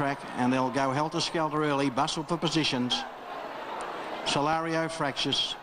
track, and they'll go helter-skelter early, bustle for positions. Solario fractious.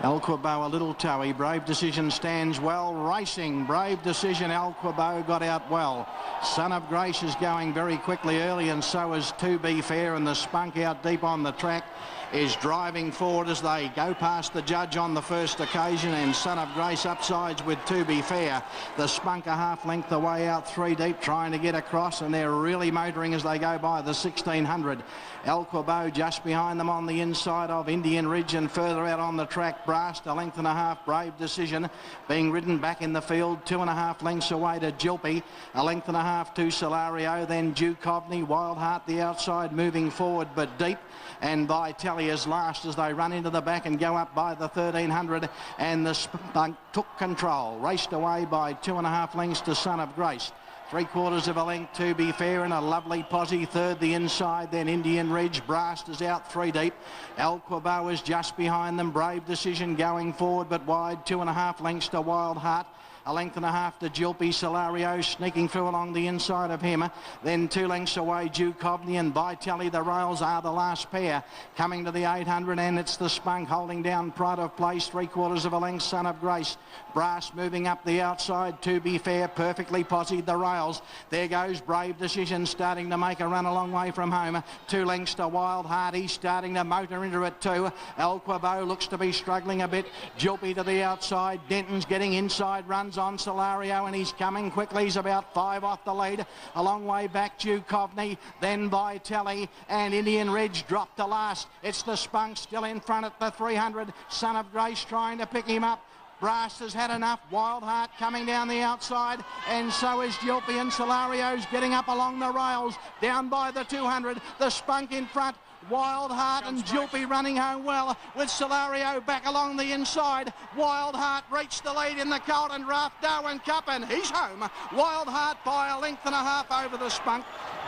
El Quabo a little toey. Brave Decision stands well. Racing. Brave Decision. El Quabo got out well. Son of Grace is going very quickly early, and so is To Be Fair, and the Spunk out deep on the track is driving forward as they go past the judge on the first occasion, and Son of Grace upsides with To Be Fair. The Spunk a half length away out 3 deep trying to get across, and they're really motoring as they go by the 1600. El Quabo just behind them on the inside of Indian Ridge, and further out on the track Brast, a length and a half. Brave Decision being ridden back in the field, 2.5 lengths away to Gilpy, a length and a half to Solario, then Duchovny. Wild Heart the outside moving forward but deep, and Vitelli is last as they run into the back and go up by the 1300, and the Spunk took control, raced away by 2.5 lengths to Son of Grace. 3/4 of a length To Be Fair, and a lovely posse third the inside, then Indian Ridge. Brast is out 3 deep. El Quabo is just behind them. Brave Decision going forward but wide, 2.5 lengths to Wild Heart. A length and a half to Gilpy. Solario sneaking through along the inside of him. Then 2 lengths away, Duchovny and Vitelli. The rails are the last pair. Coming to the 800, and it's the Spunk holding down Pride of Place. 3/4 of a length, Son of Grace. Brass moving up the outside. To Be Fair perfectly posseed the rails. There goes Brave Decision starting to make a run a long way from home. 2 lengths to Wild Heart. He's starting to motor into it too. El Quabo looks to be struggling a bit. Gilpy to the outside. Denton's getting inside runs on Solario, and he's coming quickly. He's about 5 off the lead. A long way back, Duchovny, then Vitelli, and Indian Ridge dropped to last. It's the Spunk still in front at the 300. Son of Grace trying to pick him up. Brass has had enough. Wild Heart coming down the outside, and so is Gilpy, and Solario's getting up along the rails down by the 200. The Spunk in front. Wild Heart and Gilpy running home well, with Solario back along the inside. Wild Heart reached the lead in the Carlton Draft Darwin Cup, and he's home. Wild Heart by a length and a half over the Spunk.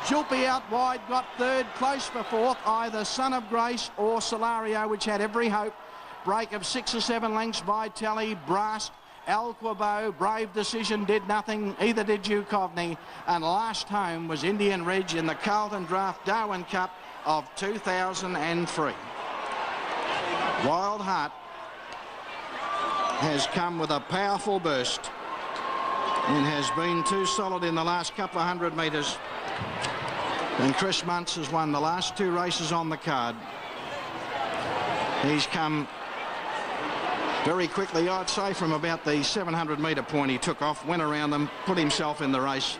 Gilpy out wide got third, close for fourth, either Son of Grace or Solario, which had every hope. Break of 6 or 7 lengths, Vitelli, Brast, El Quabo. Brave Decision did nothing, either did Duchovny, and last home was Indian Ridge in the Carlton Draft Darwin Cup of 2003. Wild Heart has come with a powerful burst and has been too solid in the last couple of 100 metres. And Chris Muntz has won the last 2 races on the card. He's come very quickly, I'd say, from about the 700 metre point. He took off, went around them, put himself in the race.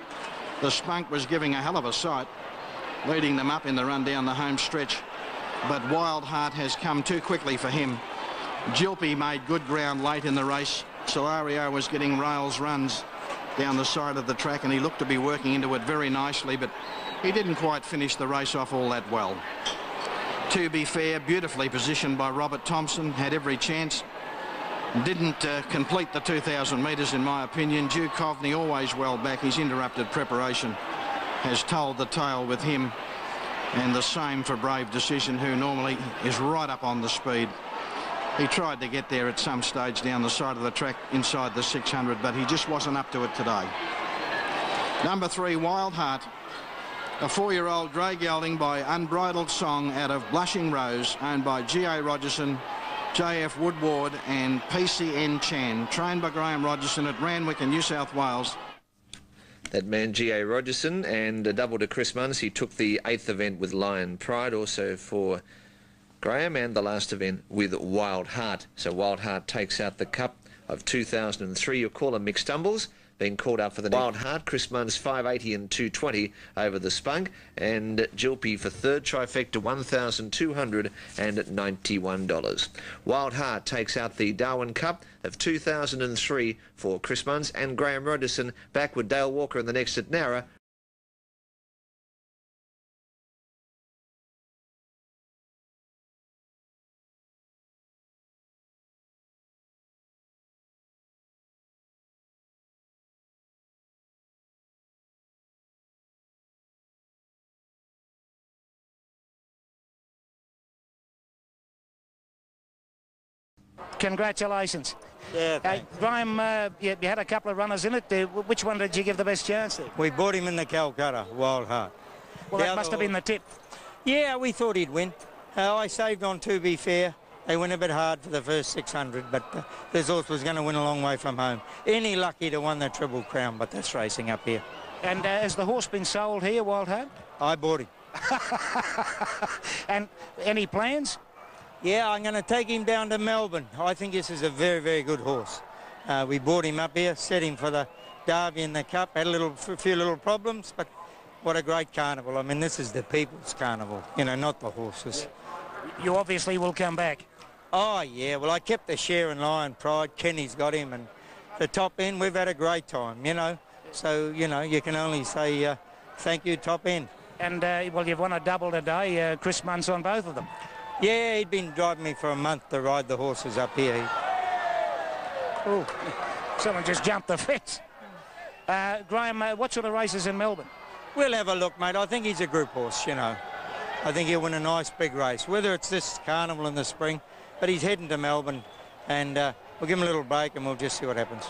The Spunk was giving a hell of a sight, leading them up in the run down the home stretch, but Wild Heart has come too quickly for him. Gilpy made good ground late in the race. Solario was getting rails runs down the side of the track, and he looked to be working into it very nicely, but he didn't quite finish the race off all that well. To Be Fair, beautifully positioned by Robert Thompson, had every chance. Didn't complete the 2,000 metres, in my opinion. Duchovny always well back. His interrupted preparation has told the tale with him, and the same for Brave Decision, who normally is right up on the speed. He tried to get there at some stage down the side of the track inside the 600, but he just wasn't up to it today. Number 3, Wild Heart, a 4-year-old grey gelding by Unbridled Song out of Blushing Rose, owned by G.A. Rogerson, J.F. Woodward and P.C.N. Chan, trained by Graham Rogerson at Randwick in New South Wales. That man, G.A. Rogerson, and a double to Chris Munns. He took the 8th event with Lion Pride, also for Graham, and the last event with Wild Heart. So Wild Heart takes out the Cup of 2003. You'll call them mixed stumbles. Being called up for the Wild Heart, Chris Munns 580 and 220 over the Spunk, and Gilpy for third, trifecta $1,291. Wild Heart takes out the Darwin Cup of 2003 for Chris Munns and Graham Rogerson, back with Dale Walker in the next at Nowra. Congratulations. Yeah, Graham, you had a couple of runners in it. Which one did you give the best chance to? we bought him in the Calcutta, Wild Heart. Well, that must have been the tip. Yeah, we thought he'd win. I saved on To Be Fair. They went a bit hard for the first 600, but this horse was going to win a long way from home. Any lucky to win the Triple Crown, but that's racing up here. And has the horse been sold here, Wild Heart? I bought him. And any plans? Yeah, I'm going to take him down to Melbourne. I think this is a very, very good horse. We bought him up here, set him for the Derby in the Cup. Had a few little problems, but what a great carnival. I mean, this is the people's carnival, you know, not the horses. You obviously will come back. Oh, yeah. Well, I kept the share in Lion Pride. Kenny's got him, and the top end, we've had a great time, you know. So, you know, you can only say thank you, top end. And, well, you've won a double today. Chris Muntz on both of them. Yeah, he'd been driving me for a month to ride the horses up here. Oh, someone just jumped the fence. Graham, what sort of races in Melbourne? We'll have a look, mate. I think he's a group horse, you know. I think he'll win a nice big race, whether it's this carnival in the spring, but he's heading to Melbourne, and we'll give him a little break and we'll just see what happens.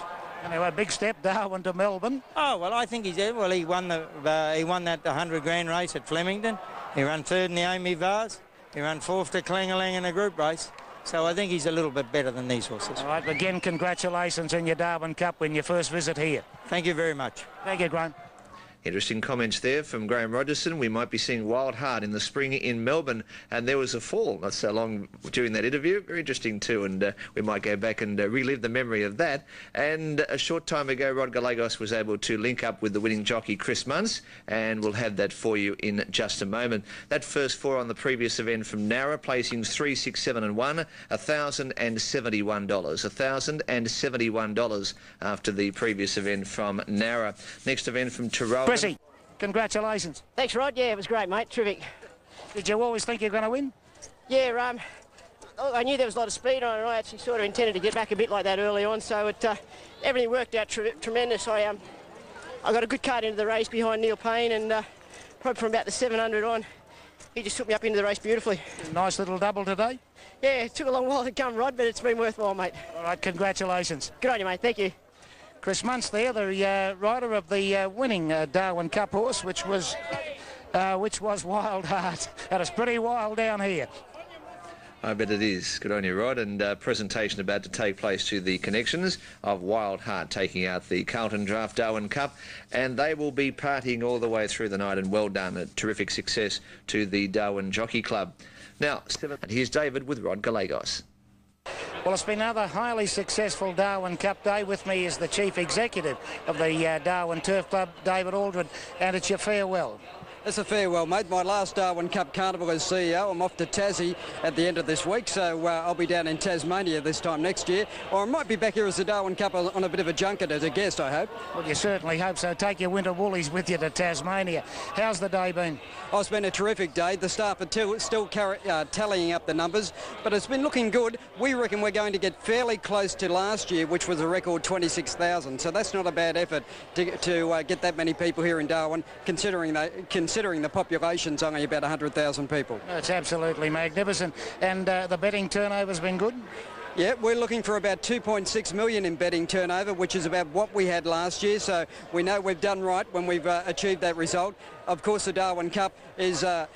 Anyway, a big step, Darwin to Melbourne. Oh, well, I think he's there. Well, he won that 100 grand race at Flemington. He ran third in the Amy Vase. He ran fourth to Klingaling in a group race. So I think he's a little bit better than these horses. All right, again, congratulations on your Darwin Cup win, your first visit here. Thank you very much. Thank you, Graham. Interesting comments there from Graham Rogerson. We might be seeing Wild Heart in the spring in Melbourne, and there was a fall not so long during that interview. Very interesting too, and we might go back and relive the memory of that. And a short time ago, Rod Gallegos was able to link up with the winning jockey Chris Muntz, and we'll have that for you in just a moment. That first four on the previous event from Nara, placings 3, 6, 7 and 1, $1,071. $1,071 after the previous event from Nara. Next event from Tyrone. Chrissy, congratulations. Thanks, Rod. Yeah, it was great, mate. Terrific. Did you always think you were going to win? Yeah, I knew there was a lot of speed on it, and I actually sort of intended to get back a bit like that early on, so everything worked out tremendous. I got a good card into the race behind Neil Payne, and probably from about the 700 on, he just took me up into the race beautifully. Nice little double today. Yeah, it took a long while to come, Rod, but it's been worthwhile, mate. All right, congratulations. Good on you, mate. Thank you. Chris Muntz there, the rider of the winning Darwin Cup horse, which was Wild Heart. That is pretty wild down here. I bet it is. Good on you, Rod. And presentation about to take place to the connections of Wild Heart taking out the Carlton Draft Darwin Cup. And they will be partying all the way through the night. And well done. A terrific success to the Darwin Jockey Club. Now, here's David with Rod Gallegos. Well, it's been another highly successful Darwin Cup day. With me is the Chief Executive of the Darwin Turf Club, David Aldred, and it's your farewell. It's a farewell, mate. My last Darwin Cup Carnival as CEO. I'm off to Tassie at the end of this week, so I'll be down in Tasmania this time next year. Or I might be back here as the Darwin Cup on a bit of a junket as a guest, I hope. Well, you certainly hope so. Take your winter woolies with you to Tasmania. How's the day been? Oh, it's been a terrific day. The staff are still tallying up the numbers, but it's been looking good. We reckon we're going to get fairly close to last year, which was a record 26,000. So that's not a bad effort to get that many people here in Darwin, considering the population's only about 100,000 people. It's absolutely magnificent. And the betting turnover's been good? Yeah, we're looking for about 2.6 million in betting turnover, which is about what we had last year. So we know we've done right when we've achieved that result. Of course, the Darwin Cup is a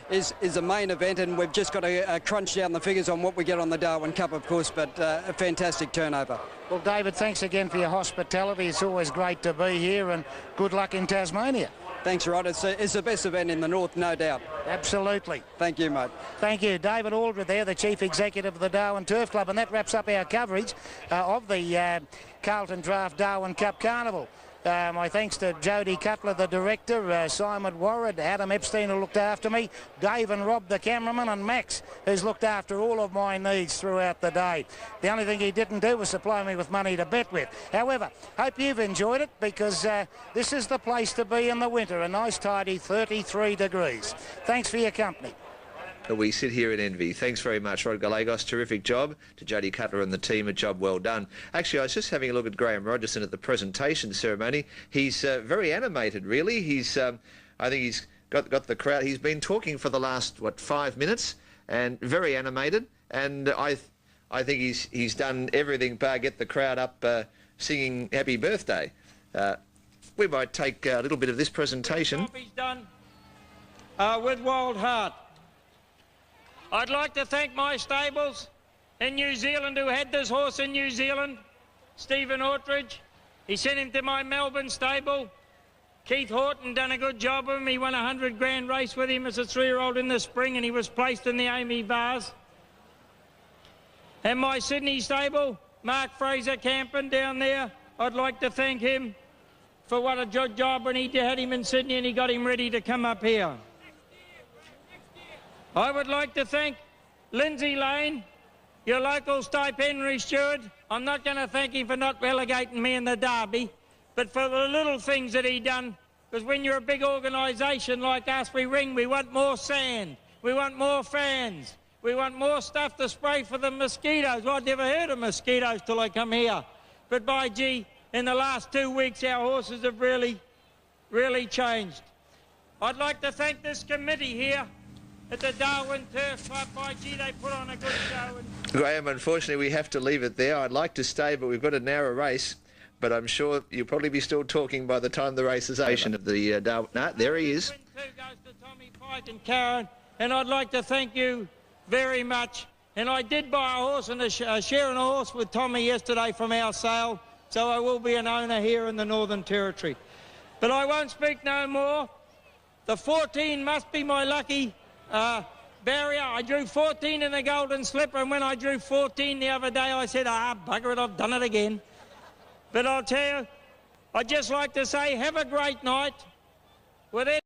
main event, and we've just got to crunch down the figures on what we get on the Darwin Cup, of course, but a fantastic turnover. Well, David, thanks again for your hospitality. It's always great to be here, and good luck in Tasmania. Thanks, Rod. It's the best event in the north, no doubt. Absolutely. Thank you, mate. Thank you. David Aldred there, the Chief Executive of the Darwin Turf Club, and that wraps up our coverage of the Carlton Draft Darwin Cup Carnival. My thanks to Jody Cutler, the director, Simon Warrad, Adam Epstein, who looked after me, Dave and Rob, the cameraman, and Max, who's looked after all of my needs throughout the day. The only thing he didn't do was supply me with money to bet with. However, hope you've enjoyed it, because this is the place to be in the winter, a nice tidy 33 degrees. Thanks for your company. We sit here in envy. Thanks very much, Rod Gallegos. Terrific job. To Jody Cutler and the team, a job well done. Actually, I was just having a look at Graham Rogerson at the presentation ceremony. He's very animated, really. He's, I think he's got the crowd. He's been talking for the last, 5 minutes, and very animated. And I think he's done everything bar get the crowd up singing Happy Birthday. We might take a little bit of this presentation. Coffee's done. with Wild Heart. I'd like to thank my stables in New Zealand who had this horse in New Zealand. Stephen Ortridge, he sent him to my Melbourne stable. Keith Horton done a good job of him. He won a 100 grand race with him as a 3-year-old in the spring, and he was placed in the Amy Vase. And my Sydney stable, Mark Fraser Campen down there, I'd like to thank him for what a good job when he had him in Sydney and he got him ready to come up here. I would like to thank Lindsay Lane, your local Stipe Henry steward. I'm not going to thank him for not relegating me in the Derby, but for the little things that he done, because when you're a big organisation like us, we want more sand, we want more fans, we want more stuff to spray for the mosquitoes. Well, I'd never heard of mosquitoes till I come here. But by gee, in the last 2 weeks, our horses have really changed. I'd like to thank this committee here at the Darwin Turf Club. By gee, they put on a good show. Graham, unfortunately, we have to leave it there. I'd like to stay, but we've got a narrow race. But I'm sure you'll probably be still talking by the time the race is over. Of the Darwin. No, there he is. Win 2 goes to Tommy Pike and Karen, and I'd like to thank you very much. And I did buy a horse and sharing a horse with Tommy yesterday from our sale, so I will be an owner here in the Northern Territory. But I won't speak no more. The 14 must be my lucky barrier. I drew 14 in the Golden Slipper, and when I drew 14 the other day, I said, bugger it, I've done it again. But I'll tell you, I'd just like to say, have a great night. With